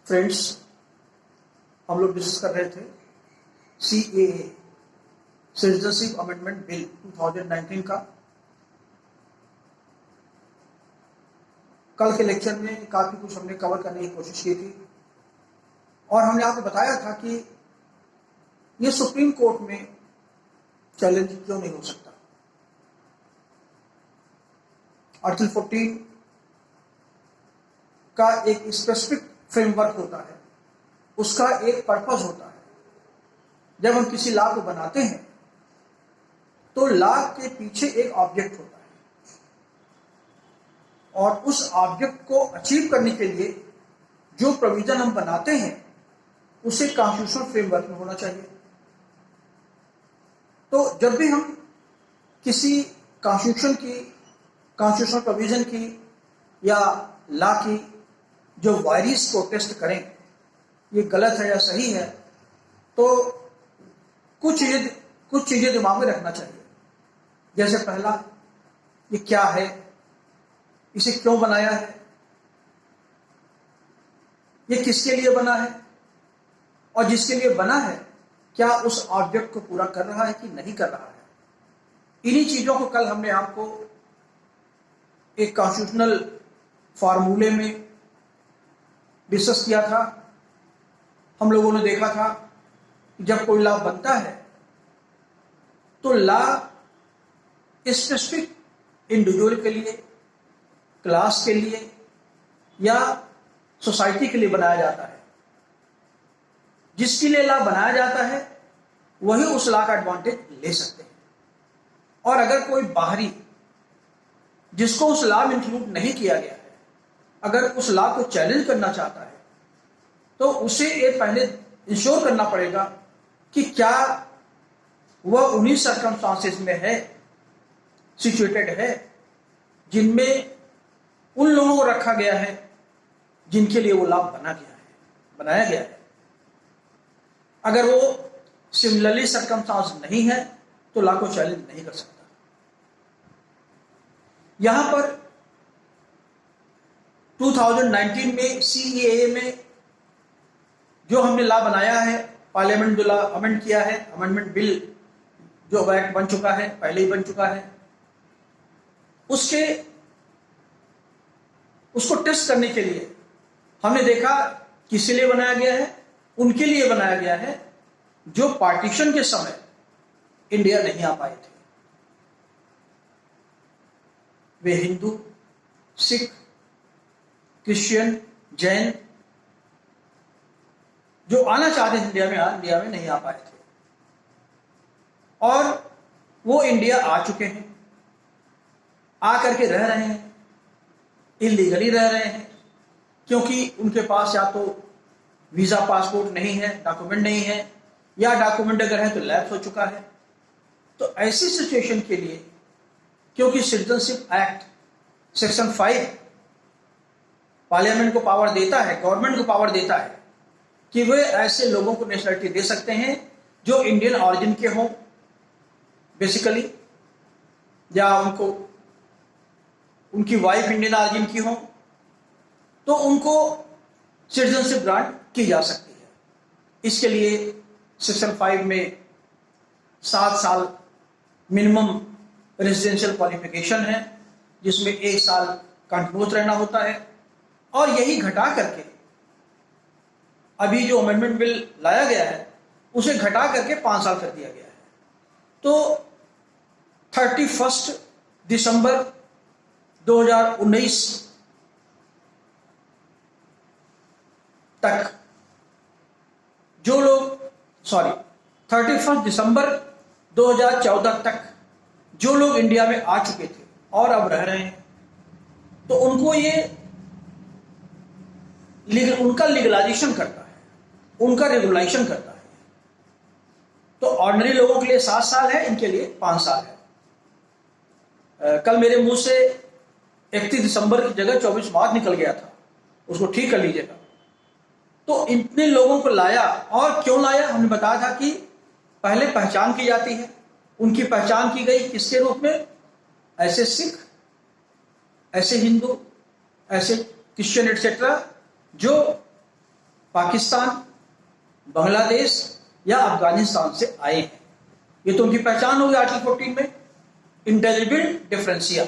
Friends, हम लोग discuss कर रहे थे CAA सिटीजनशिप अमेंडमेंट बिल 2019 का। कल के लेक्चर में काफी कुछ हमने कवर करने की कोशिश की थी और हमने आपको बताया था कि ये सुप्रीम कोर्ट में चैलेंज क्यों नहीं हो सकता। आर्टिकल 14 का एक स्पेसिफिक फ्रेमवर्क होता है, उसका एक पर्पस होता है। जब हम किसी लॉ को बनाते हैं तो लॉ के पीछे एक ऑब्जेक्ट होता है और उस ऑब्जेक्ट को अचीव करने के लिए जो प्रोविजन हम बनाते हैं उसे कॉन्स्टिट्यूशनल फ्रेमवर्क में होना चाहिए। तो जब भी हम किसी कॉन्स्टिट्यूशनल प्रोविजन की या लॉ की जो वायरीज को टेस्ट करें, ये गलत है या सही है, तो कुछ चीजें दिमाग में रखना चाहिए। जैसे पहला, ये क्या है, इसे क्यों बनाया है, ये किसके लिए बना है, और जिसके लिए बना है क्या उस ऑब्जेक्ट को पूरा कर रहा है कि नहीं कर रहा है। इन्हीं चीजों को कल हमने आपको एक कॉन्स्टिट्यूशनल फॉर्मूले में डिस्कस किया था। हम लोगों ने देखा था कि जब कोई लॉ बनता है तो लॉ स्पेसिफिक इंडिविजुअल के लिए, क्लास के लिए या सोसाइटी के लिए बनाया जाता है। जिसके लिए लॉ बनाया जाता है वही उस लॉ का एडवांटेज ले सकते हैं, और अगर कोई बाहरी जिसको उस लॉ में इंक्लूड नहीं किया गया है, अगर उस लॉ को चैलेंज करना चाहता है तो उसे ये पहले इंश्योर करना पड़ेगा कि क्या वह उन्हीं सर्कमस्टांसेस में है, सिचुएटेड है, जिनमें उन लोगों को रखा गया है जिनके लिए वो लॉ बनाया गया है। अगर वो सिमिलरली सर्कमस्टांस नहीं है तो लॉ को चैलेंज नहीं कर सकता। यहां पर 2019 में CAA में जो हमने लॉ बनाया है, पार्लियामेंट जो लॉ अमेंड किया है, अमेंडमेंट बिल जो एक्ट बन चुका है, पहले ही बन चुका है, उसको टेस्ट करने के लिए हमने देखा किसके लिए बनाया गया है। उनके लिए बनाया गया है जो पार्टीशन के समय इंडिया नहीं आ पाए थे। वे हिंदू, सिख, क्रिश्चियन, जैन जो आना चाहते थे इंडिया में नहीं आ पाए थे, और वो इंडिया आ चुके हैं, आकर के रह रहे हैं, इलीगली रह रहे हैं, क्योंकि उनके पास या तो वीजा पासपोर्ट नहीं है, डॉक्यूमेंट नहीं है, या डॉक्यूमेंट अगर है तो लैप्स हो चुका है। तो ऐसी सिचुएशन के लिए, क्योंकि सिटीजनशिप एक्ट सेक्शन 5 पार्लियामेंट को पावर देता है, गवर्नमेंट को पावर देता है कि वे ऐसे लोगों को नेशनलिटी दे सकते हैं जो इंडियन ऑरिजिन के हों बेसिकली, या उनकी वाइफ इंडियन ऑरिजिन की हो, तो उनको सिटीजनशिप ग्रांट की जा सकती है। इसके लिए सेक्शन 5 में 7 साल मिनिमम रेजिडेंशियल क्वालिफिकेशन है, जिसमें 1 साल कंटिन्यूस रहना होता है, और यही घटा करके अभी जो अमेंडमेंट बिल लाया गया है उसे घटा करके 5 साल कर दिया गया है। तो 31 दिसंबर 2019 तक 31 दिसंबर 2014 तक जो लोग इंडिया में आ चुके थे और अब रह रहे हैं, तो उनको उनका लीगलाइजेशन करता है, उनका रेगुलाइजेशन करता है। तो ऑर्डिनरी लोगों के लिए 7 साल है, इनके लिए 5 साल है। कल मेरे मुंह से 31 दिसंबर की जगह 24 मार्च निकल गया था, उसको ठीक कर लीजिएगा। तो इतने लोगों को लाया, और क्यों लाया हमने बताया था कि पहले पहचान की जाती है। उनकी पहचान की गई किसके रूप में? ऐसे सिख, ऐसे हिंदू, ऐसे क्रिश्चियन एटसेट्रा जो पाकिस्तान, बांग्लादेश या अफगानिस्तान से आए हैं। ये तो उनकी पहचान होगी आर्टिकल 14 में, इंटेलिजिबल डिफरेंशिया।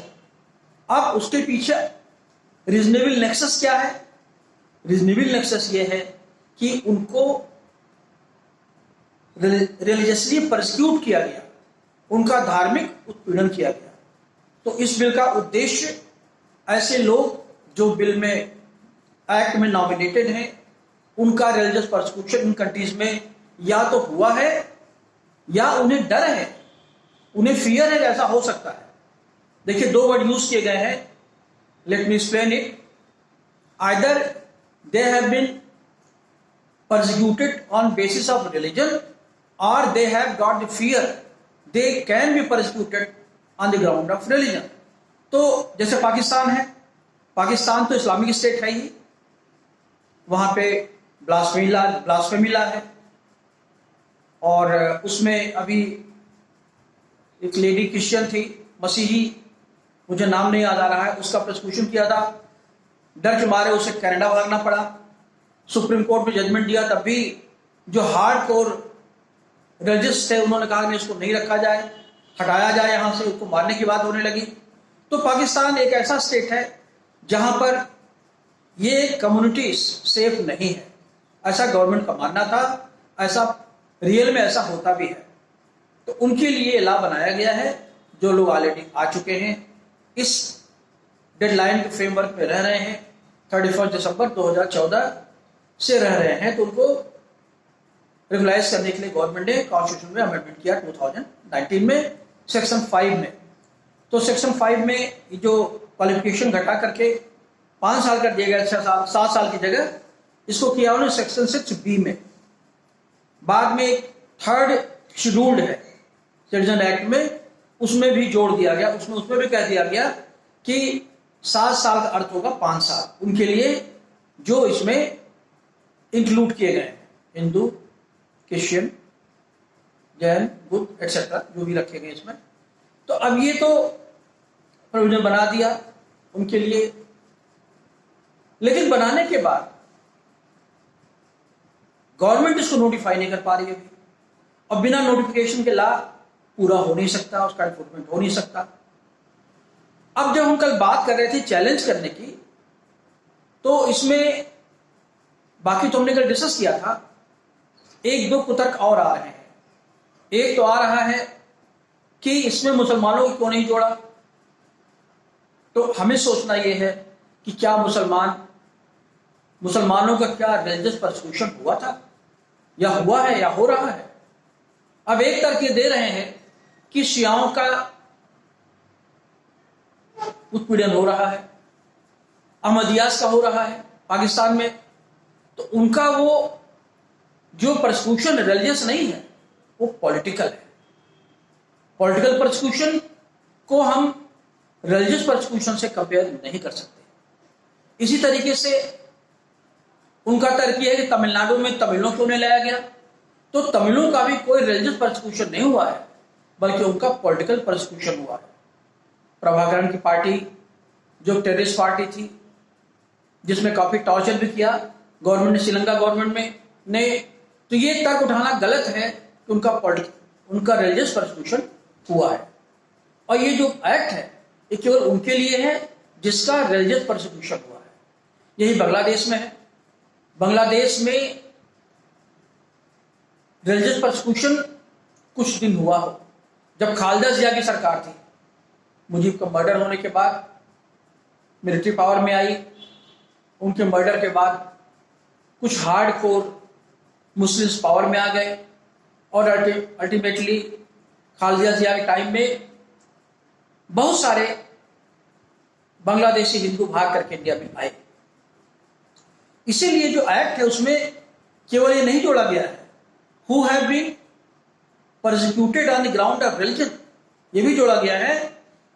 अब उसके पीछे रीजनेबल नेक्सस क्या है? रीजनेबल नेक्सस ये है कि उनको रिलीजियसली परसिक्यूट किया गया, उनका धार्मिक उत्पीड़न किया गया। तो इस बिल का उद्देश्य ऐसे लोग जो बिल में, एक्ट में नॉमिनेटेड हैं, उनका रिलीजियस परसिक्यूशन इन कंट्रीज में या तो हुआ है या उन्हें डर है, उन्हें फियर है ऐसा हो सकता है। देखिए, दो वर्ड यूज किए गए हैं, let me explain it. Either they have been persecuted on basis of religion or they have got the fear they can be persecuted on the ground of religion। तो जैसे पाकिस्तान है, पाकिस्तान तो इस्लामिक स्टेट है ही, वहां पे ब्लास्फेमी लॉ है, और उसमें अभी एक लेडी क्रिश्चियन थी, मसीही, मुझे नाम नहीं याद आ रहा है, उसका प्रोसिक्यूशन किया था, डर के मारे उसे कनाडा भागना पड़ा। सुप्रीम कोर्ट में जजमेंट दिया, तब भी जो हार्ड कोर रिलीजियस थे उन्होंने कहा कि इसको नहीं रखा जाए, हटाया जाए यहां से, उसको मारने की बात होने लगी। तो पाकिस्तान एक ऐसा स्टेट है जहां पर ये कम्युनिटी सेफ नहीं है, ऐसा गवर्नमेंट का मानना था, ऐसा रियल में ऐसा होता भी है। तो उनके लिए लॉ बनाया गया है। जो लोग ऑलरेडी आ चुके हैं, इस डेडलाइन के फ्रेमवर्क में रह रहे हैं, 31 दिसंबर 2014 से रह रहे हैं, तो उनको रेगुलाइज करने के लिए गवर्नमेंट ने कॉन्स्टिट्यूशन में अमेंडमेंट किया 2019 में, सेक्शन 5 में। तो सेक्शन 5 में जो क्वालिफिकेशन घटा करके 5 साल कर दिया गया, 7 साल की जगह इसको किया उन्होंने सेक्शन 6B में। बाद में एक थर्ड शेड्यूल्ड है सिटीजन एक्ट में, उसमें भी जोड़ दिया गया, उसमें भी कह दिया गया कि 7 साल का अर्थ होगा 5 साल उनके लिए जो इसमें इंक्लूड किए गए, हिंदू, क्रिश्चियन, जैन, बुद्ध एटसेट्रा जो भी रखे गए इसमें। तो अब ये तो प्रोविजन बना दिया उनके लिए, लेकिन बनाने के बाद गवर्नमेंट इसको नोटिफाई नहीं कर पा रही है अभी, और बिना नोटिफिकेशन के लॉ पूरा हो नहीं सकता, उसका एनफोर्समेंट हो नहीं सकता। अब जब हम कल बात कर रहे थे चैलेंज करने की, तो इसमें बाकी तो हमने कल डिस्कस किया था, 1-2 कुतर्क और आ रहे हैं। एक तो आ रहा है कि इसमें मुसलमानों को क्यों नहीं जोड़ा। तो हमें सोचना यह है कि क्या मुसलमानों का क्या रिलीजियस परसिक्यूशन हुआ था, या हुआ है, या हो रहा है। अब एक तर्क ये दे रहे हैं कि शियाओं का उत्पीड़न हो रहा है, अहमदियास का हो रहा है पाकिस्तान में, तो उनका वो जो परसिक्यूशन रिलीजियस नहीं है, वो पॉलिटिकल है। पॉलिटिकल परसिक्यूशन को हम रिलीजियस परसिक्यूशन से कंपेयर नहीं कर सकते। इसी तरीके से उनका तर्क यह है कि तमिलनाडु में तमिलों क्यों नहीं लाया गया, तो तमिलों का भी कोई रिलीजियस परसिक्यूशन नहीं हुआ है, बल्कि उनका पॉलिटिकल परसिक्यूशन हुआ है। प्रभाकरण की पार्टी जो टेररिस्ट पार्टी थी, जिसमें काफी टॉर्चर भी किया गवर्नमेंट ने, श्रीलंका गवर्नमेंट ने, तो ये तर्क उठाना गलत है कि उनका रिलीजियस परसिक्यूशन हुआ है। और ये जो एक्ट है ये केवल उनके लिए है जिसका रिलीजियस परसिक्यूशन हुआ है। यही बांग्लादेश में है। बांग्लादेश में रिलीजियस परसिक्यूशन कुछ दिन हुआ हो, जब खालिदा जिया की सरकार थी, मुजीब का मर्डर होने के बाद मिलिट्री पावर में आई, उनके मर्डर के बाद कुछ हार्ड कोर मुस्लिम्स पावर में आ गए, और अल्टीमेटली खालिदा जिया के टाइम में बहुत सारे बांग्लादेशी हिंदू भाग करके इंडिया में आए। इसीलिए जो एक्ट है उसमें केवल ये नहीं जोड़ा गया है who have been persecuted on the ground of religion, ये भी जोड़ा गया है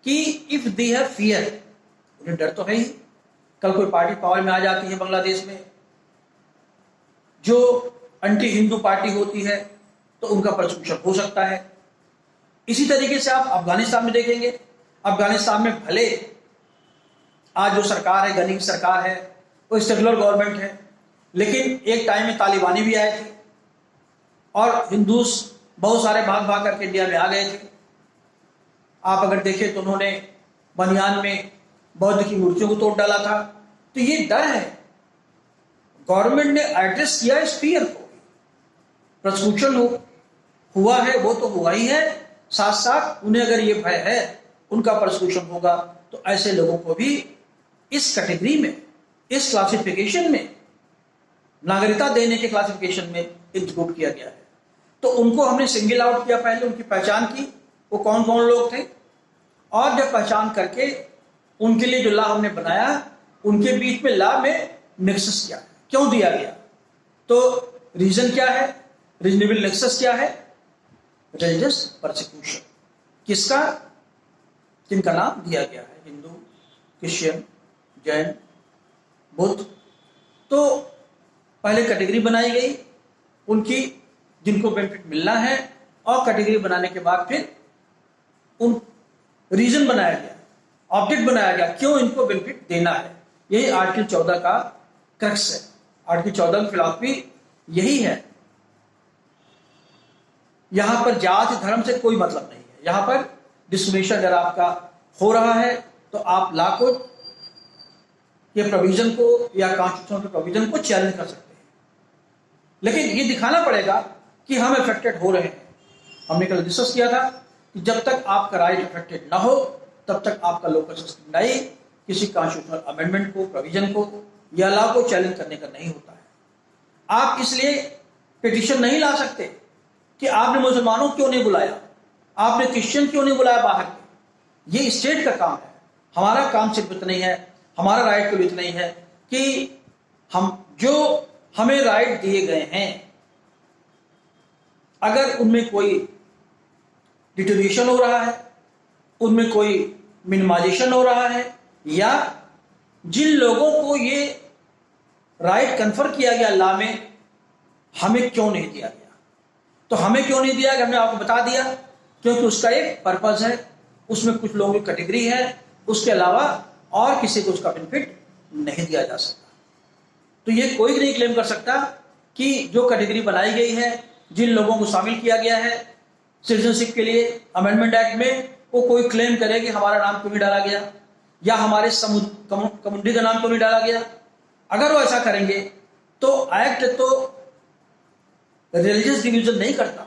कि इफ दे हैव फियर, उन्हें डर तो है ही, कल कोई पार्टी पावर में आ जाती है बांग्लादेश में जो एंटी हिंदू पार्टी होती है, तो उनका परसिक्यूशन हो सकता है। इसी तरीके से आप अफगानिस्तान में देखेंगे, अफगानिस्तान में भले आज जो सरकार है, गनी की सरकार है, वो सेक्युलर गवर्नमेंट है, लेकिन एक टाइम में तालिबानी भी आए थे और हिंदूस बहुत सारे भाग भाग करके इंडिया में आ गए थे। आप अगर देखें तो उन्होंने बनियान में बौद्ध की मूर्तियों को तोड़ डाला था। तो ये डर है। गवर्नमेंट ने एड्रेस किया इस फियर को। प्रोसिक्यूशन हुआ है वो तो हुआ ही है, साथ साथ उन्हें अगर ये भय है उनका प्रोसिक्यूशन होगा, तो ऐसे लोगों को भी इस कैटेगरी में, इस क्लासिफिकेशन में, नागरिकता देने के क्लासिफिकेशन में इंक्लूड किया गया है। तो उनको हमने सिंगल आउट किया, पहले उनकी पहचान की, वो कौन कौन लोग थे, और जब पहचान करके उनके लिए जो लॉ हमने बनाया, उनके बीच में लॉ में नेक्सस क्या है, क्यों दिया गया। तो रीजन क्या है, रीजनेबल नेक्सस क्या है, रिलीजियस परसिक्यूशन। किसका, किनका नाम दिया गया है, हिंदू, क्रिश्चियन, जैन, बुद्ध। तो पहले कैटेगरी बनाई गई उनकी जिनको बेनिफिट मिलना है, और कैटेगरी बनाने के बाद फिर उन रीजन बनाया गया, ऑब्जेक्ट बनाया गया, क्यों इनको बेनिफिट देना है। यही आर्टिकल 14 का क्रक्स है। आर्टिकल 14 की फिलॉसफी यही है। यहां पर जाति धर्म से कोई मतलब नहीं है। यहां पर डिस्क्रिमिनेशन अगर आपका हो रहा है तो आप लॉ को, ये प्रोविजन को या कॉन्स्टिट्यूशन के प्रोविजन को चैलेंज कर सकते हैं, लेकिन ये दिखाना पड़ेगा कि हम अफेक्टेड हो रहे हैं। हमने कल डिस्कस किया था कि जब तक आपका राइट अफेक्टेड ना हो तब तक आपका लोकल सिस्टम नहीं किसी कॉन्स्टिट्यूशनल अमेंडमेंट को, प्रोविजन को या लॉ को चैलेंज करने का नहीं होता है। आप इसलिए पिटीशन नहीं ला सकते कि आपने मुसलमानों क्यों नहीं बुलाया, आपने क्रिश्चियन क्यों नहीं बुलाया बाहर के। ये स्टेट का काम है। हमारा काम सिर्फ इतना ही है, हमारा राइट केवल इतना ही है कि हम जो हमें राइट दिए गए हैं, अगर उनमें कोई डिटोरिएशन हो रहा है, उनमें कोई मिनिमाइजेशन हो रहा है, या जिन लोगों को ये राइट कन्फर किया गया लॉ में, हमें क्यों नहीं दिया गया। तो हमें क्यों नहीं दिया गया, हमने आपको बता दिया, क्योंकि उसका एक पर्पस है, उसमें कुछ लोगों की कैटेगरी है, उसके अलावा और किसी को उसका बेनिफिट नहीं दिया जा सकता। तो ये कोई नहीं क्लेम कर सकता कि जो कैटेगरी बनाई गई है, जिन लोगों को शामिल किया गया है सिटीजनशिप के लिए अमेंडमेंट एक्ट में, वो कोई क्लेम करे कि हमारा नाम क्यों नहीं डाला गया या हमारे कम्युनिटी का नाम क्यों नहीं डाला गया। अगर वो ऐसा करेंगे तो एक्ट तो रिलीजियस डिवीजन नहीं करता,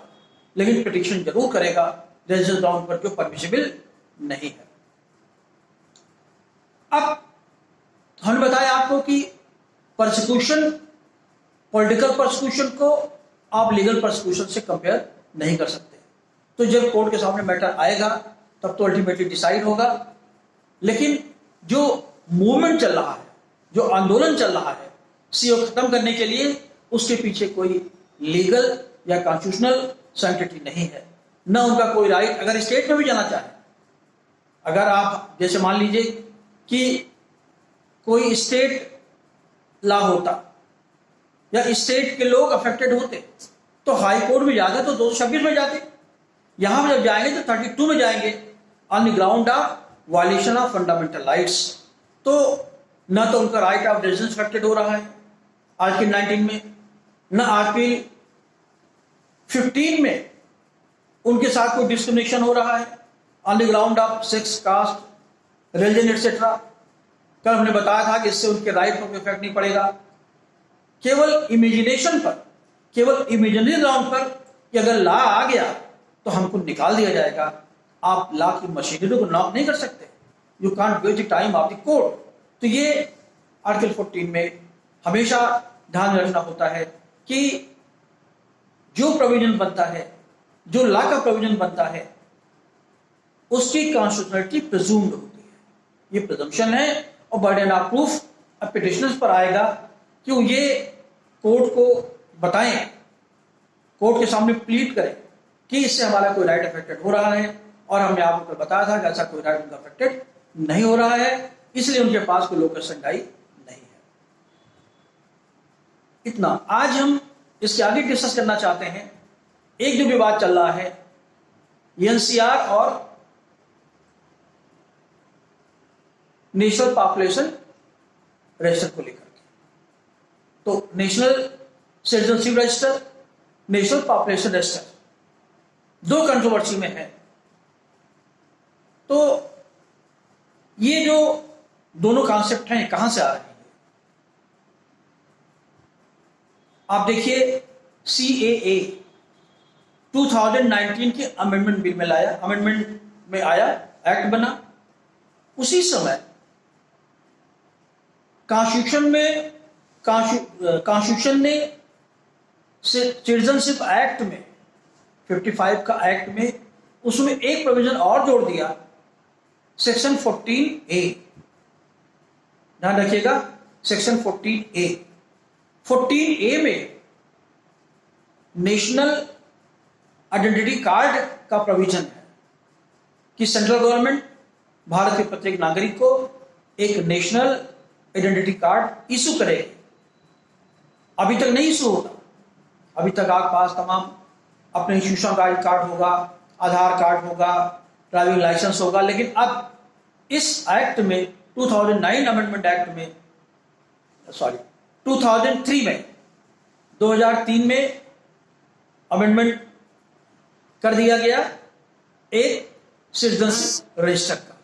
लेकिन पिटीशन जरूर करेगा रिलीजियस ग्राउंड पर, जो परमिसिबल नहीं है। अब हमने बताया आपको कि परसिक्यूशन, पॉलिटिकल परसिक्यूशन को आप लीगल परसिक्यूशन से कंपेयर नहीं कर सकते। तो जब कोर्ट के सामने मैटर आएगा तब तो अल्टीमेटली डिसाइड होगा। लेकिन जो मूवमेंट चल रहा है, जो आंदोलन चल रहा है सीओ खत्म करने के लिए, उसके पीछे कोई लीगल या कॉन्स्टिट्यूशनल सैंक्टिटी नहीं है, न उनका कोई राइट। अगर स्टेट में भी जाना चाहे, अगर आप जैसे मान लीजिए कि कोई स्टेट लॉ होता या स्टेट के लोग अफेक्टेड होते, तो हाई कोर्ट में जाते तो 226 में जाते। यहां पर जब जाएंगे तो 32 में जाएंगे, on the ground of violation of fundamental rights. तो न तो उनका राइट ऑफ रेजिडेंस अफेक्टेड हो रहा है आर्टिकल 19 में, न आर्टिकल 15 में उनके साथ कोई डिस्क्रिमिनेशन हो रहा है on the ground of sex, caste, religion etcetera. कल हमने बताया था कि इससे उनके राइट पर इफेक्ट नहीं पड़ेगा। केवल इमेजिनेशन पर, केवल इमेजिनरी ग्राउंड पर कि अगर लॉ आ गया तो हमको निकाल दिया जाएगा। आप लॉ की मशीनरी को नॉक नहीं कर सकते, you can't waste the time of the court. तो ये आर्टिकल 14 में हमेशा ध्यान रखना होता है कि जो प्रोविजन बनता है, जो लॉ का प्रोविजन बनता है, उसकी कॉन्स्टिट्यूशनलिटी प्रिज्यूम्ड होती है। ये प्रिजम्पशन है और बर्डन ऑफ प्रूफ अब पिटिशनर्स पर आएगा कि वो ये कोर्ट को बताएं, कोर्ट के सामने प्लीड करें कि इससे हमारा कोई राइट अफेक्टेड हो रहा है, और हमने आपको बताया था कि ऐसा कोई राइट उनका अफेक्टेड नहीं हो रहा है, इसलिए उनके पास कोई लोकल संडाई नहीं है। इतना आज हम इसके आगे डिस्कस करना चाहते हैं। एक जो विवाद चल रहा है एनसीआर और नेशनल पॉपुलेशन रजिस्टर को लेकर के। तो national citizenship register, national population register 2 controversy में है। तो ये जो दोनों कॉन्सेप्ट हैं कहां से आ रहे हैं? आप देखिए CAA 2019 के अमेंडमेंट बिल में लाया, अमेंडमेंट में आया, एक्ट बना। उसी समय कॉन्स्टिट्यूशन ने सिटीजनशिप एक्ट में 55 का एक्ट में उसमें एक प्रोविजन और जोड़ दिया, सेक्शन 14A। ध्यान रखिएगा, सेक्शन 14A। 14A में नेशनल आइडेंटिटी कार्ड का प्रोविजन है कि सेंट्रल गवर्नमेंट भारत के प्रत्येक नागरिक को एक नेशनल आइडेंटिटी कार्ड इशू करेगी। अभी तक नहीं इशू होता, अभी तक आपके पास तमाम अपने इंस्टीट्यूशन का कार्ड होगा, आधार कार्ड होगा, ड्राइविंग लाइसेंस होगा, लेकिन अब इस एक्ट में 2009 अमेंडमेंट एक्ट में 2003 में अमेंडमेंट कर दिया गया एक सिटीजनशिप रजिस्टर का।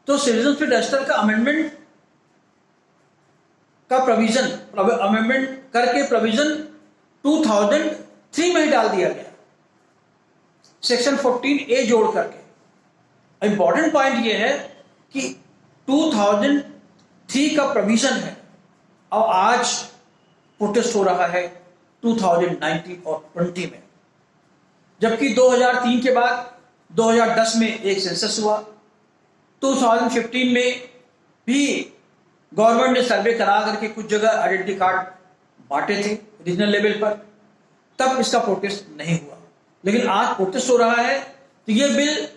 तो सिटीजनशिप रजिस्टर का अमेंडमेंट का प्रोविजन, अमेंडमेंट करके प्रोविजन 2003 में ही डाल दिया गया, सेक्शन 14A जोड़ करके। इंपॉर्टेंट पॉइंट यह है कि 2003 का प्रोविजन है और आज प्रोटेस्ट हो रहा है 2019 और 20 में, जबकि 2003 के बाद 2010 में एक सेंसस हुआ, 2015 में भी गवर्नमेंट ने सर्वे करा करके कुछ जगह आइडेंटिटी कार्ड बांटे थे रीजनल लेवल पर, तब इसका प्रोटेस्ट नहीं हुआ। लेकिन आज प्रोटेस्ट हो रहा है। तो ये बिल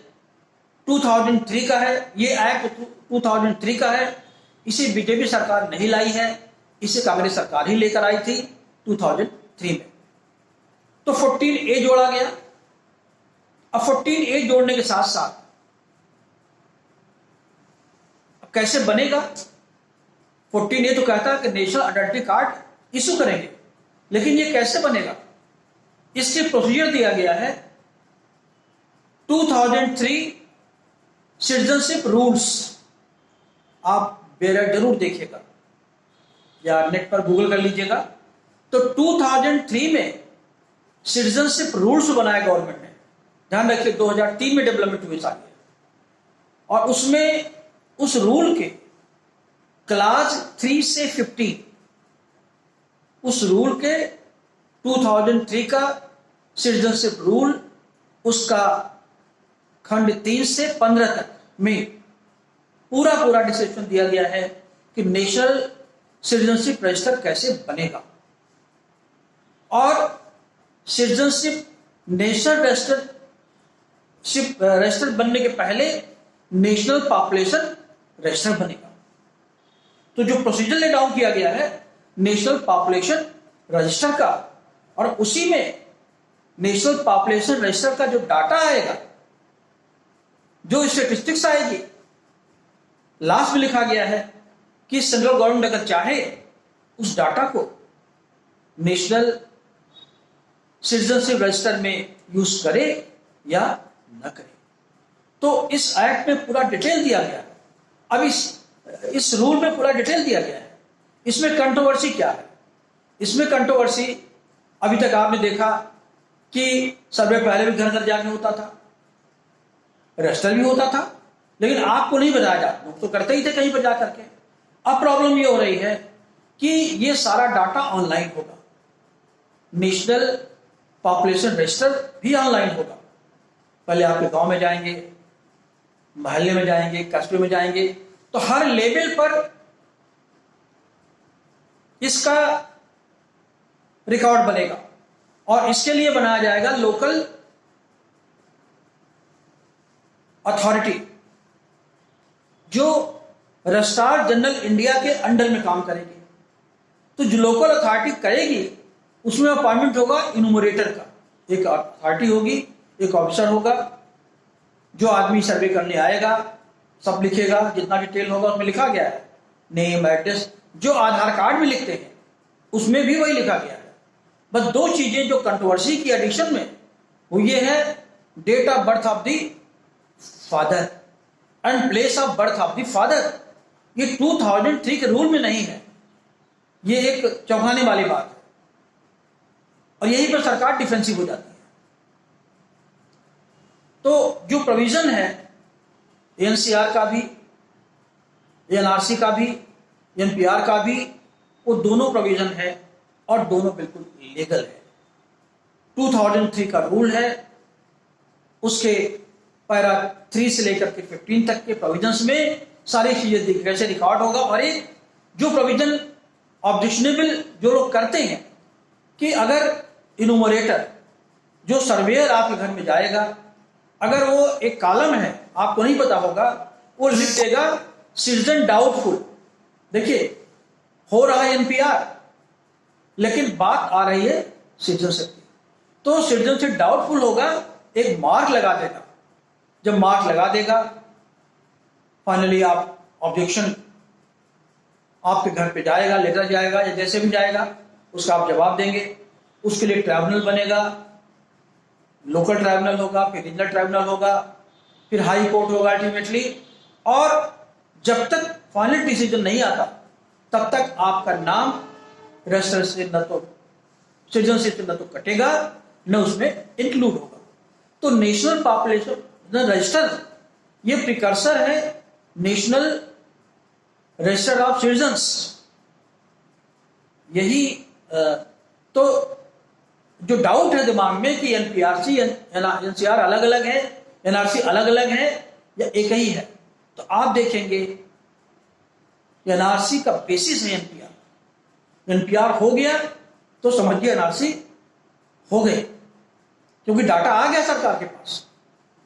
2003 का है, ये एक्ट 2003 का है। इसे बीजेपी सरकार नहीं लाई है, इसे कांग्रेस सरकार ही लेकर आई थी 2003 में। तो 14A जोड़ा गया। अब 14A जोड़ने के साथ साथ अब कैसे बनेगा? 14A तो कहता है कि नेशनल आइडेंटिटी कार्ड इशू करेंगे, लेकिन ये कैसे बनेगा? इसके प्रोसीजर दिया गया है 2003 सिटीजनशिप रूल्स। आप जरूर देखिएगा या नेट पर गूगल कर लीजिएगा। तो 2003 में सिटीजनशिप रूल्स बनाया गवर्नमेंट ने, ध्यान रखिए 2003 में डेवलपमेंट हुई सारी, और उसमें उस रूल के क्लास 3 से 15, उस रूल के 2003 का सिटीजनशिप रूल उसका खंड 3 से 15 तक में पूरा डिस्क्रिप्शन दिया गया है कि नेशनल सिटीजनशिप रजिस्टर कैसे बनेगा। और सिटीजनशिप नेशनल रजिस्टर बनने के पहले नेशनल पॉपुलेशन रजिस्टर बनेगा। तो जो प्रोसीजर ले डाउन किया गया है नेशनल पॉपुलेशन रजिस्टर का, और उसी में नेशनल पॉपुलेशन रजिस्टर का जो डाटा आएगा, जो स्टेटिस्टिक्स आएगी, लास्ट में लिखा गया है कि सेंट्रल गवर्नमेंट अगर चाहे उस डाटा को नेशनल सिटीजनशिप रजिस्टर में यूज करे या न करे। तो इस एक्ट में पूरा डिटेल दिया गया है। अब इस रूल में पूरा डिटेल दिया गया है। इसमें कंट्रोवर्सी क्या है? इसमें कंट्रोवर्सी अभी तक आपने देखा कि सर्वे पहले भी घर घर जाके होता था, रजिस्टर भी होता था, लेकिन आपको नहीं बताया जाता, लोग तो करते ही थे कहीं पर जाकर के। अब प्रॉब्लम ये हो रही है कि ये सारा डाटा ऑनलाइन होगा, नेशनल पॉपुलेशन रजिस्टर भी ऑनलाइन होगा। पहले आपके गांव में जाएंगे, मोहल्ले में जाएंगे, कस्बे में जाएंगे, तो हर लेवल पर इसका रिकॉर्ड बनेगा, और इसके लिए बनाया जाएगा लोकल अथॉरिटी, जो रजिस्ट्रार जनरल इंडिया के अंडर में काम करेगी। तो जो लोकल अथॉरिटी करेगी उसमें अपॉइंटमेंट होगा इन्यूमरेटर का, एक अथॉरिटी होगी, एक ऑफिसर होगा, जो आदमी सर्वे करने आएगा सब लिखेगा, जितना डिटेल होगा उसमें लिखा गया है, नेम, एड्रेस, जो आधार कार्ड में लिखते हैं उसमें भी वही लिखा गया है। बस दो चीजें जो कंट्रोवर्सी की एडिशन में वो ये है, date of birth of the father and place of birth of the father. ये 2003 के रूल में नहीं है। ये एक चौंकाने वाली बात है और यहीं पर सरकार डिफेंसिव हो जाती है। तो जो प्रोविजन है एनसीआर का भी, एनआरसी का भी, एनपीआर का भी, वो दोनों प्रोविजन है और दोनों बिल्कुल लीगल है। 2003 का रूल है, उसके पैरा 3 से लेकर के 15 तक के प्रोविजंस में सारी चीजें कैसे रिकॉर्ड होगा। और एक जो प्रोविजन ऑब्जेक्शनेबल जो लोग करते हैं कि अगर इनुमरेटर जो सर्वेयर आपके घर में जाएगा, अगर वो एक कॉलम है आपको नहीं पता होगा, वो लिख देगा सिटीजन डाउटफुल। देखिए हो रहा है एनपीआर, लेकिन बात आ रही है सिटीजनशिप की, तो सिटीजनशिप डाउटफुल होगा, एक मार्क लगा देगा। जब मार्क लगा देगा, फाइनली आप ऑब्जेक्शन आपके घर पे जाएगा, लेटर जाएगा या जैसे भी जाएगा, उसका आप जवाब देंगे। उसके लिए ट्राइब्यूनल बनेगा, लोकल ट्राइब्यूनल होगा, फिर रीजनल ट्राइब्यूनल होगा, फिर हाई कोर्ट होगा अल्टीमेटली। और जब तक फाइनल डिसीजन नहीं आता तब तक आपका नाम रजिस्टर से न तो सिटीजनशिप से न तो कटेगा न उसमें इंक्लूड होगा। तो नेशनल पॉपुलेशन रजिस्टर ये प्रिकर्सर है नेशनल रजिस्टर ऑफ सिटीजन्स। यही तो जो डाउट है दिमाग में कि एनपीआरसी एनसीआर अलग अलग है, एनआरसी अलग अलग है या एक ही है, तो आप देखेंगे एनआरसी का बेसिस है एनपीआर। एनपीआर हो गया तो समझिए एनआरसी हो गए, क्योंकि डाटा आ गया सरकार के पास,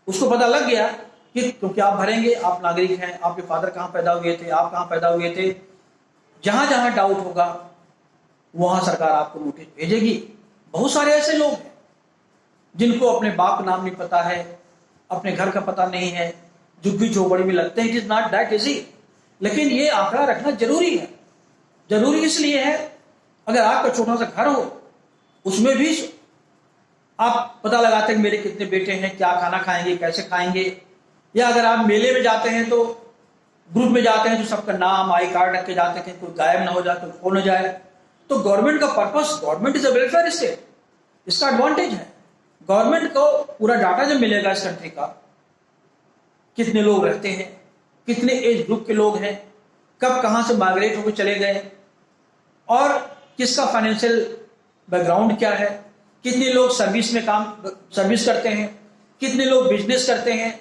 उसको पता लग गया कि क्योंकि आप भरेंगे, आप नागरिक हैं, आपके फादर कहाँ पैदा हुए थे, आप कहाँ पैदा हुए थे। जहां जहां डाउट होगा वहां सरकार आपको नोटिस भेजेगी। बहुत सारे ऐसे लोग हैं जिनको अपने बाप का नाम नहीं पता है, अपने घर का पता नहीं है, झुग्गी झोपड़ी में लगते हैं। It is not that easy, लेकिन ये आंकड़ा रखना जरूरी है। जरूरी इसलिए है, अगर आपका छोटा सा घर हो उसमें भी आप पता लगाते हैं मेरे कितने बेटे हैं, क्या खाना खाएंगे, कैसे खाएंगे। या अगर आप मेले में जाते हैं तो ग्रुप में जाते हैं तो सबका नाम, आई कार्ड रख के जाते हैं, कोई गायब ना हो जाए, कोई खो ना जाए। तो गवर्नमेंट का purpose, government is a welfare state, इसका एडवांटेज है। गवर्नमेंट को पूरा डाटा जब मिलेगा इस कंट्री का, कितने लोग रहते हैं, कितने एज ग्रुप के लोग हैं, कब कहां से माइग्रेट होकर चले गए, और किसका फाइनेंशियल बैकग्राउंड क्या है, कितने लोग सर्विस में सर्विस करते हैं, कितने लोग बिजनेस करते हैं,